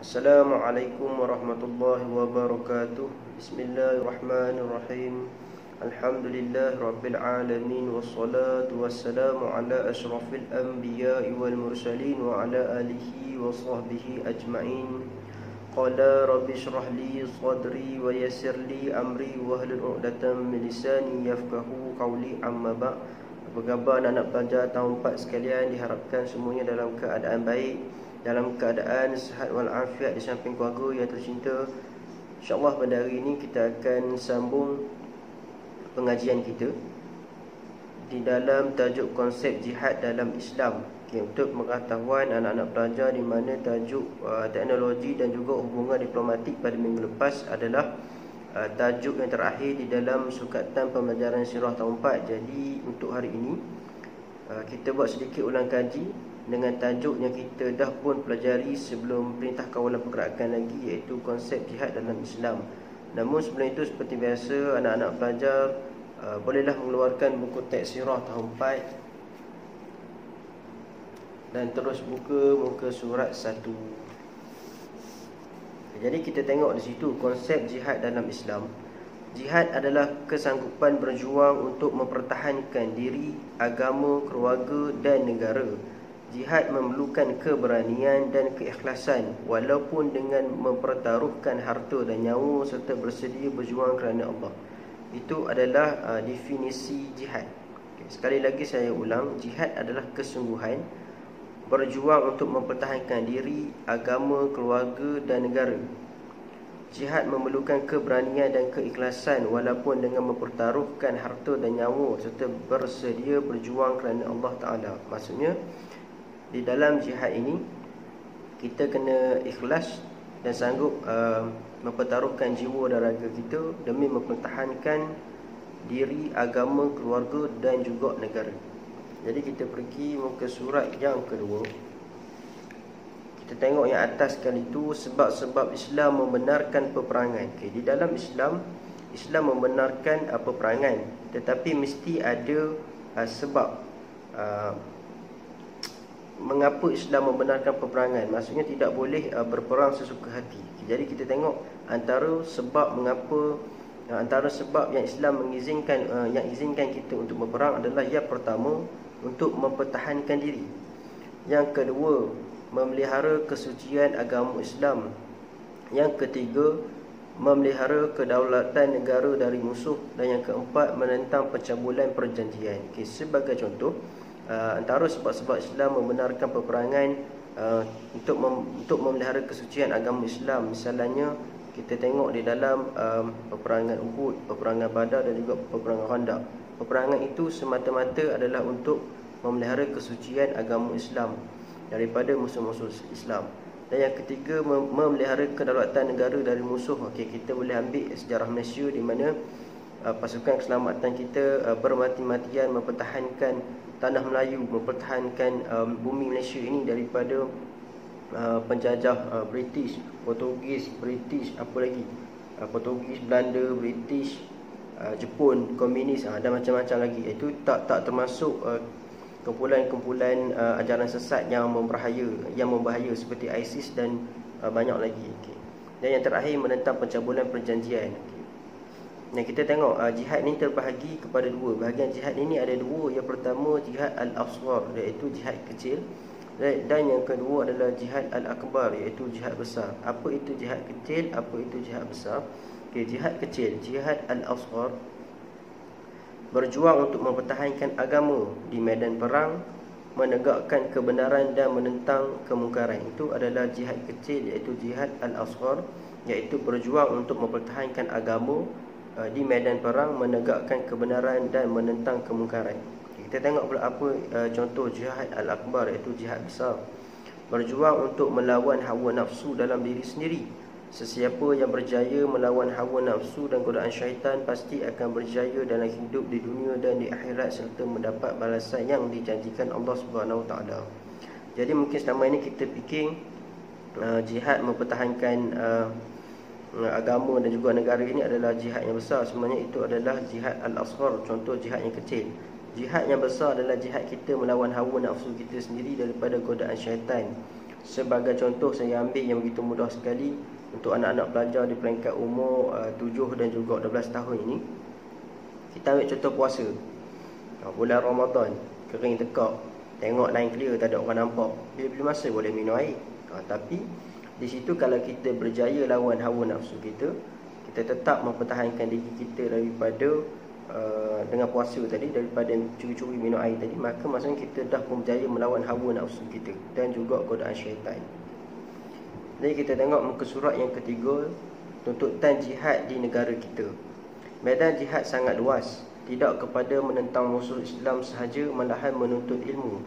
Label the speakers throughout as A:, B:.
A: Assalamualaikum warahmatullahi wabarakatuh. Bismillahirrahmanirrahim. Alhamdulillah rabbil alamin, wassalatu wassalamu ala asyrafil anbiya'i wal mursalin wa ala alihi wa sahbihi ajma'in. Qala rabbi shrah li sadri wa yassir li amri wahlul 'uqdatam min lisani yafqahu qawli, amma ba'. Apa khabar anak-anak pelajar tahun 4 sekalian? Diharapkan semuanya dalam keadaan baik, dalam keadaan sihat walafiat di samping keluarga yang tercinta. InsyaAllah pada hari ini kita akan sambung pengajian kita di dalam tajuk konsep jihad dalam Islam. Untuk pengetahuan anak-anak pelajar, di mana tajuk teknologi dan juga hubungan diplomatik pada minggu lepas adalah tajuk yang terakhir di dalam sukatan pembelajaran sirah tahun 4. Jadi untuk hari ini kita buat sedikit ulang kaji dengan tajuk yang kita dah pun pelajari sebelum Perintah Kawalan Pergerakan lagi, iaitu konsep jihad dalam Islam. Namun sebelum itu, seperti biasa, anak-anak pelajar bolehlah mengeluarkan buku teks sirah tahun 4 dan terus buka muka surat 1. Jadi kita tengok di situ konsep jihad dalam Islam. Jihad adalah kesanggupan berjuang untuk mempertahankan diri, agama, keluarga dan negara. Jihad memerlukan keberanian dan keikhlasan, walaupun dengan mempertaruhkan harta dan nyawa serta bersedia berjuang kerana Allah. Itu adalah definisi jihad. Sekali lagi saya ulang, jihad adalah kesungguhan berjuang untuk mempertahankan diri, agama, keluarga dan negara. Jihad memerlukan keberanian dan keikhlasan, walaupun dengan mempertaruhkan harta dan nyawa serta bersedia berjuang kerana Allah Ta'ala. Maksudnya, di dalam jihad ini kita kena ikhlas dan sanggup mempertaruhkan jiwa dan raga kita demi mempertahankan diri, agama, keluarga dan juga negara. Jadi kita pergi muka surat yang kedua. Kita tengok yang atas sekali itu, sebab-sebab Islam membenarkan peperangan. Di dalam Islam membenarkan peperangan, tetapi mesti ada sebab mengapa Islam membenarkan peperangan. Maksudnya tidak boleh berperang sesuka hati. Jadi kita tengok antara sebab mengapa, antara sebab yang Islam izinkan kita untuk berperang adalah, yang pertama, untuk mempertahankan diri. Yang kedua, memelihara kesucian agama Islam. Yang ketiga, memelihara kedaulatan negara dari musuh. Dan yang keempat, menentang pencabulan perjanjian. Sebagai contoh, antara sebab-sebab Islam membenarkan peperangan untuk memelihara kesucian agama Islam, misalnya kita tengok di dalam peperangan Uhud, peperangan Badar dan juga peperangan Khandaq. Peperangan itu semata-mata adalah untuk memelihara kesucian agama Islam daripada musuh-musuh Islam. Dan yang ketiga, memelihara kedaulatan negara dari musuh. Kita boleh ambil sejarah Malaysia, di mana pasukan keselamatan kita bermati-matian mempertahankan tanah Melayu, mempertahankan bumi Malaysia ini daripada penjajah British, Portugis, Portugis, Belanda, British, Jepun, komunis dan macam-macam lagi. Itu tak termasuk kumpulan-kumpulan ajaran sesat yang membahaya seperti ISIS dan banyak lagi. Dan yang terakhir, menentang pencabulan perjanjian. Kita tengok jihad ini terbahagi kepada dua. Bahagian jihad ini ada dua. Yang pertama, jihad al-asghar, iaitu jihad kecil. Dan yang kedua adalah jihad al-akbar, iaitu jihad besar. Apa itu jihad kecil? Apa itu jihad besar? Jihad kecil, jihad al-asghar, berjuang untuk mempertahankan agama di medan perang, menegakkan kebenaran dan menentang kemungkaran. Itu adalah jihad kecil, iaitu jihad al-asghar, iaitu berjuang untuk mempertahankan agama di medan perang, menegakkan kebenaran dan menentang kemungkaran. Kita tengok pula apa contoh jihad al-akbar, iaitu jihad besar, berjuang untuk melawan hawa nafsu dalam diri sendiri. Sesiapa yang berjaya melawan hawa nafsu dan godaan syaitan pasti akan berjaya dalam hidup di dunia dan di akhirat, serta mendapat balasan yang dijanjikan Allah Subhanahu Wa Taala. Jadi mungkin selama ini kita fikir jihad mempertahankan agama dan juga negara ini adalah jihad yang besar. Sebenarnya itu adalah jihad al-asghar, contoh jihad yang kecil. Jihad yang besar adalah jihad kita melawan hawa nafsu kita sendiri daripada godaan syaitan. Sebagai contoh, saya ambil yang begitu mudah sekali untuk anak-anak pelajar di peringkat umur 7 dan juga 12 tahun ini. Kita ambil contoh puasa. Bulan Ramadan, kering tekak, tengok line clear, tak ada orang nampak. Bila-bila masa boleh minum air. Tapi di situ kalau kita berjaya lawan hawa nafsu kita, kita tetap mempertahankan diri kita daripada dengan puasa tadi, daripada curi-curi minum air tadi, maka maksudnya kita dah pun berjaya melawan hawa nafsu kita dan juga godaan syaitan. Jadi kita tengok muka surat yang ketiga, tuntutan jihad di negara kita. Medan jihad sangat luas, tidak kepada menentang musuh Islam sahaja, malahan menuntut ilmu,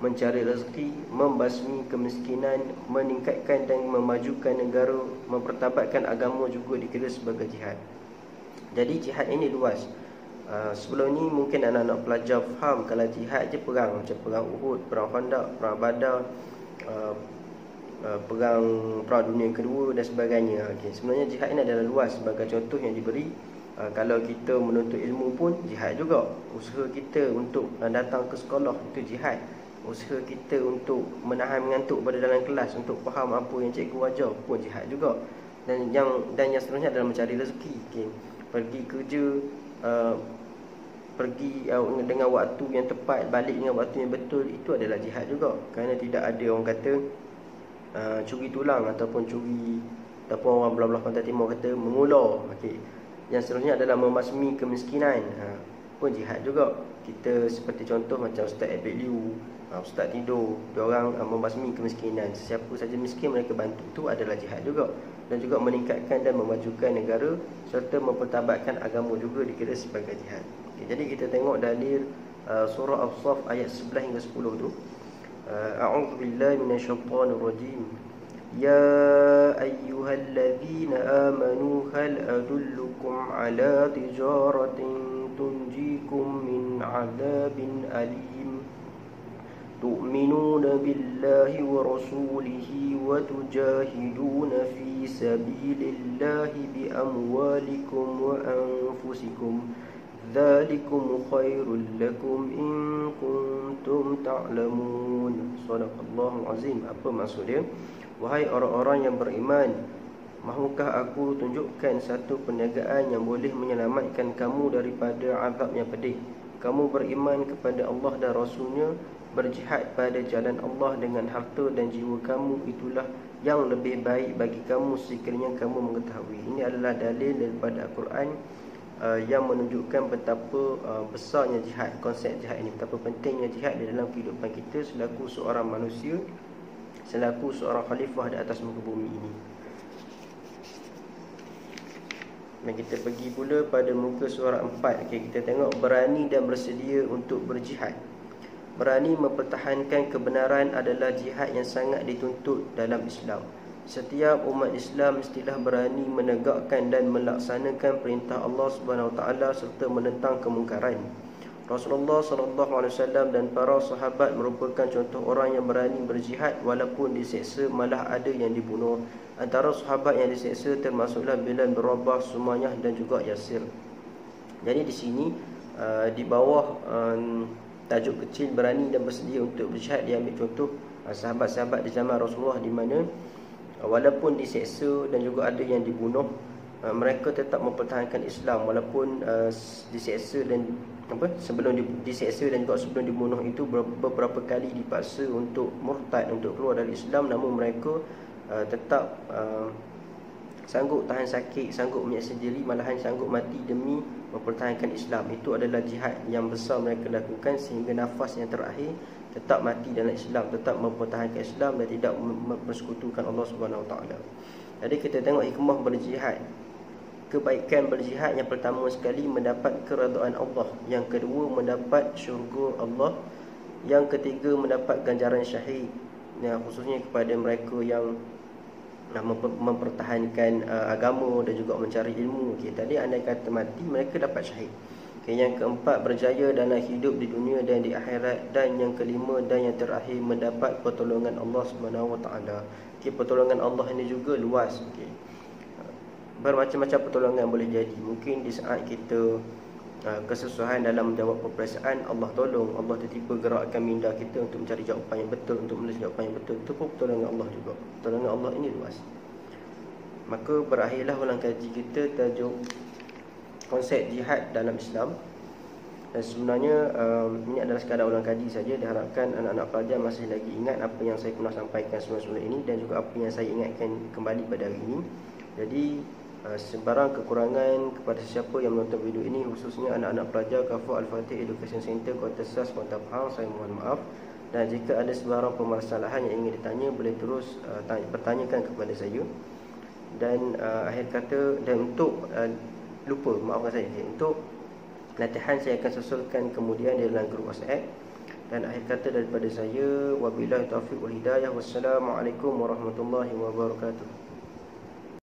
A: mencari rezeki, membasmi kemiskinan, meningkatkan dan memajukan negara, mempertabatkan agama juga dikira sebagai jihad. Jadi jihad ini luas. Sebelum ni mungkin anak-anak pelajar faham kalau jihad je perang, macam perang Uhud, perang Khandaq, perang Badar, perang dunia kedua dan sebagainya. Sebenarnya jihad ini adalah luas. Sebagai contoh yang diberi, kalau kita menuntut ilmu pun jihad juga. Usaha kita untuk datang ke sekolah itu jihad. Usaha kita untuk menahan mengantuk pada dalam kelas, untuk faham apa yang cikgu ajar pun jihad juga. Dan yang seterusnya adalah mencari rezeki. Pergi kerja, pergi dengan waktu yang tepat, balik dengan waktu yang betul, itu adalah jihad juga. Kerana tidak ada orang kata curi tulang ataupun curi, ataupun orang belah-belah pantai timur kata mengular. Yang seterusnya adalah membasmi kemiskinan, pun jihad juga. Kita seperti contoh macam Ustaz Abid Liu, Ustaz tidur, diorang membasmi kemiskinan. Sesiapa saja miskin mereka bantu, itu adalah jihad juga. Dan juga meningkatkan dan memajukan negara serta mempertabatkan agama juga dikira sebagai jihad. Jadi kita tengok dalil surah As-Saff ayat 11 hingga 10 tu. A'udzu billahi minasyaitonir rajim. Ya ayyuhalladzina amanu hal adullukum ala tijaratin tunjikum min 'adzabin alim. تؤمنون بالله ورسوله وتجاهدون في سبيل الله بأموالكم وأنفسكم ذلكم خير لكم إن كنتم تعلمون. صدق الله العظيم. Apa maksud dia? Wahai orang-orang yang beriman, mahukah aku tunjukkan satu perniagaan yang boleh menyelamatkan kamu daripada azab yang pedih? Kamu beriman kepada Allah dan Rasulnya, berjihad pada jalan Allah dengan harta dan jiwa kamu, itulah yang lebih baik bagi kamu sekiranya kamu mengetahui. Ini adalah dalil daripada Al-Quran yang menunjukkan betapa besarnya jihad, konsep jihad ini, betapa pentingnya jihad di dalam kehidupan kita selaku seorang manusia, selaku seorang khalifah di atas muka bumi ini. Dan kita pergi pula pada muka surat 4. Kita tengok berani dan bersedia untuk berjihad. Berani mempertahankan kebenaran adalah jihad yang sangat dituntut dalam Islam. Setiap umat Islam mestilah berani menegakkan dan melaksanakan perintah Allah Subhanahu Wa Taala serta menentang kemungkaran. Rasulullah SAW dan para sahabat merupakan contoh orang yang berani berjihad walaupun diseksa, malah ada yang dibunuh. Antara sahabat yang diseksa termasuklah Bilal bin Rabah, Sumayyah dan juga Yasir. Jadi di sini di bawah tajuk kecil berani dan bersedia untuk berjihad, dia ambil contoh sahabat-sahabat di zaman Rasulullah, di mana walaupun diseksa dan juga ada yang dibunuh, mereka tetap mempertahankan Islam walaupun diseksa dan sebelum diseksa dan juga sebelum dibunuh itu beberapa kali dipaksa untuk murtad, untuk keluar dari Islam, namun mereka tetap sanggup tahan sakit, sanggup menyeksa diri, malahan sanggup mati demi mempertahankan Islam. Itu adalah jihad yang besar mereka lakukan sehingga nafas yang terakhir tetap mati dalam Islam, tetap mempertahankan Islam dan tidak mempersekutukan Allah Subhanahu Wa Taala. Jadi kita tengok hikmah berjihad. Kebaikan berjihad, yang pertama sekali mendapat keredaan Allah, yang kedua mendapat syurga Allah, yang ketiga mendapat ganjaran syahid, khususnya kepada mereka yang mempertahankan agama dan juga mencari ilmu. Tadi andai kata mati, mereka dapat syahid. Yang keempat, berjaya dalam hidup di dunia dan di akhirat. Dan yang kelima dan yang terakhir, mendapat pertolongan Allah Subhanahu Wa Taala. Pertolongan Allah ini juga luas. Bermacam-macam pertolongan boleh jadi. Mungkin di saat kita kesusahan dalam menjawab peperiksaan, Allah tolong, Allah tiba-tiba gerakkan minda kita untuk mencari jawapan yang betul, untuk menulis jawapan yang betul, itu pun pertolongan Allah juga. Pertolongan Allah ini luas. Maka berakhirlah ulang kaji kita tajuk konsep jihad dalam Islam. Dan sebenarnya ini adalah sekadar ulang kaji saja. Diharapkan anak-anak pelajar masih lagi ingat apa yang saya pernah sampaikan sebelum-sebelum ini, dan juga apa yang saya ingatkan kembali pada hari ini. Jadi sebarang kekurangan kepada siapa yang menonton video ini, khususnya anak-anak pelajar Kafur Al-Fatih Education Center Kota Sas, Kota Pahang, saya mohon maaf. Dan jika ada sebarang permasalahan yang ingin ditanya, boleh terus bertanyakan kepada saya. Dan akhir kata, dan untuk lupa, maafkan saya, untuk latihan saya akan susulkan kemudian di dalam grup WhatsApp. Dan akhir kata daripada saya, wabillahi taufiq wal hidayah, wassalamualaikum warahmatullahi wabarakatuh.